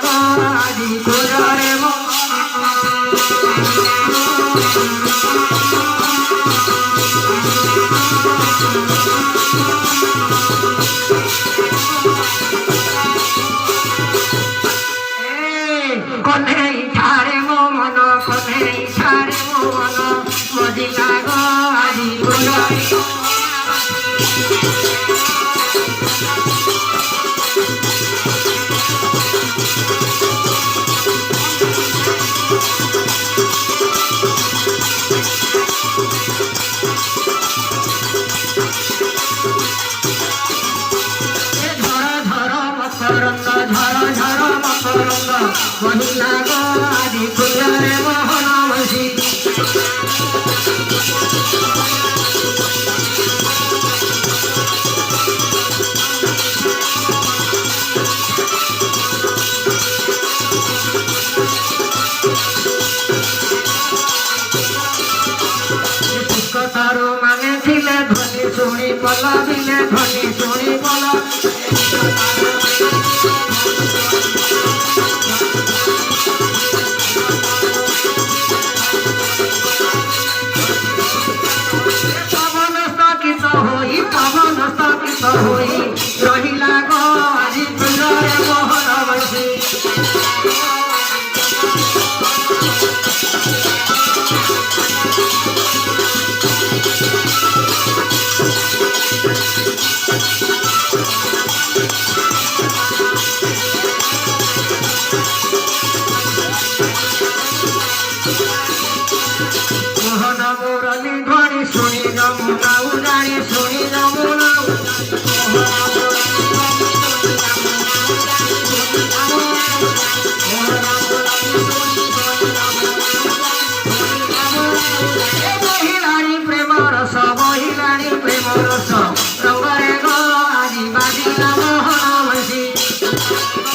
गो आदि पूजरे कन्हई ठारे मो मन कन्हई ठारे मो मन मजिला गो आदि पूजरे महिला गो आदि पूजरे मोहन बसी तारो माने थिले ध्वनि शुणी पला बिले ध्वनि शुणी पला पवन स्थापित होई रहिला गो आदि पूजरे मोहन बसी मोहन मुरली ध्वनि शुणी जमुना उजाणी शुणी जमुना महिलानी प्रेम रस महिलानी प्रेम रस रंगरे गो आदि बाजिला मोहन बसी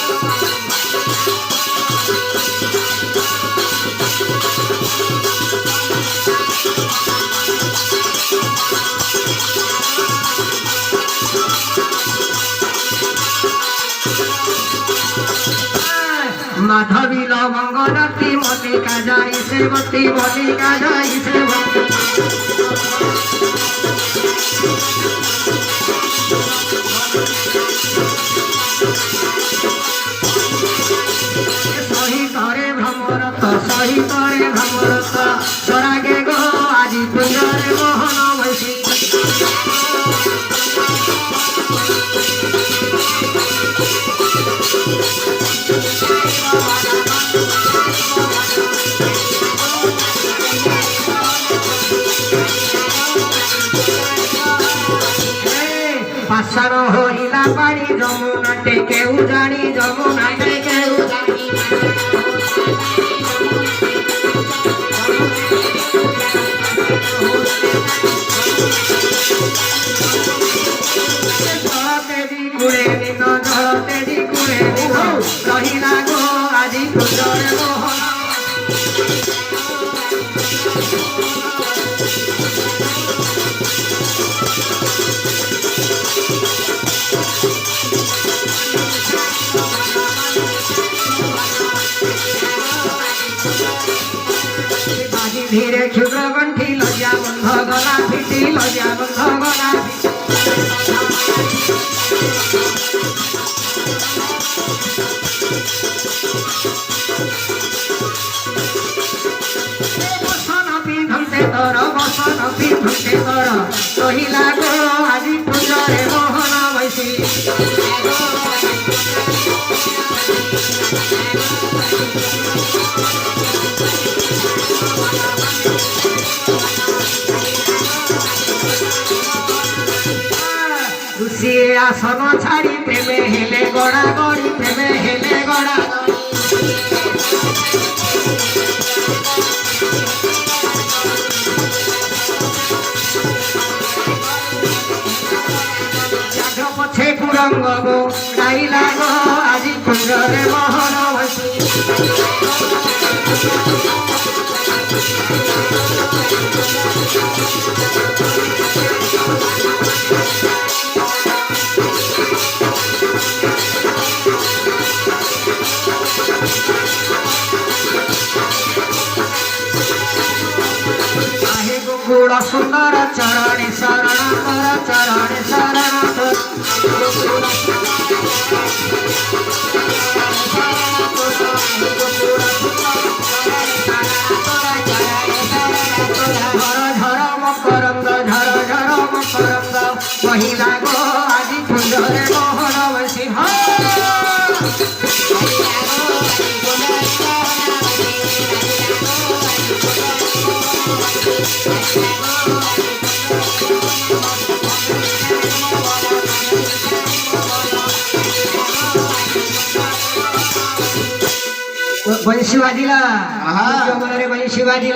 माधवी लवंग रति मल्लिका जाई सेवती मल्लिका जाई सेवती सही करे भ्रमरत सही करे भ्रमरत सरागे गो आदि पूजरे मोहन बसी पाषाण होइला पानी जमुना टेके उजानी जमुना टेके उजानी जलते दी कुड़े दिन जलते दी कुड़े दिन रहिला गो आदि पूजरे मोहन धीरे क्षुद्र गंठी लज्जा बंध गला फिटी लज्जा बंध गला बसन पिंधते तर रहिला गो आदि पूजरे मोहन बसी तुसिए आसन छाड़ी प्रेमे हेले गड़ा गड़ी प्रेमे हेले गड़ा पछे कुरंग गो गाइला गो आदि पूजरे मोहन बसी गुण सुंदर चरणी शरण कर चरणी शरण कर झर झर मकरंद झर झर मकरंद महिला गो आदि कुंजरे मोहन वशी बंशी वाजीला आहा. बंशी वाजीला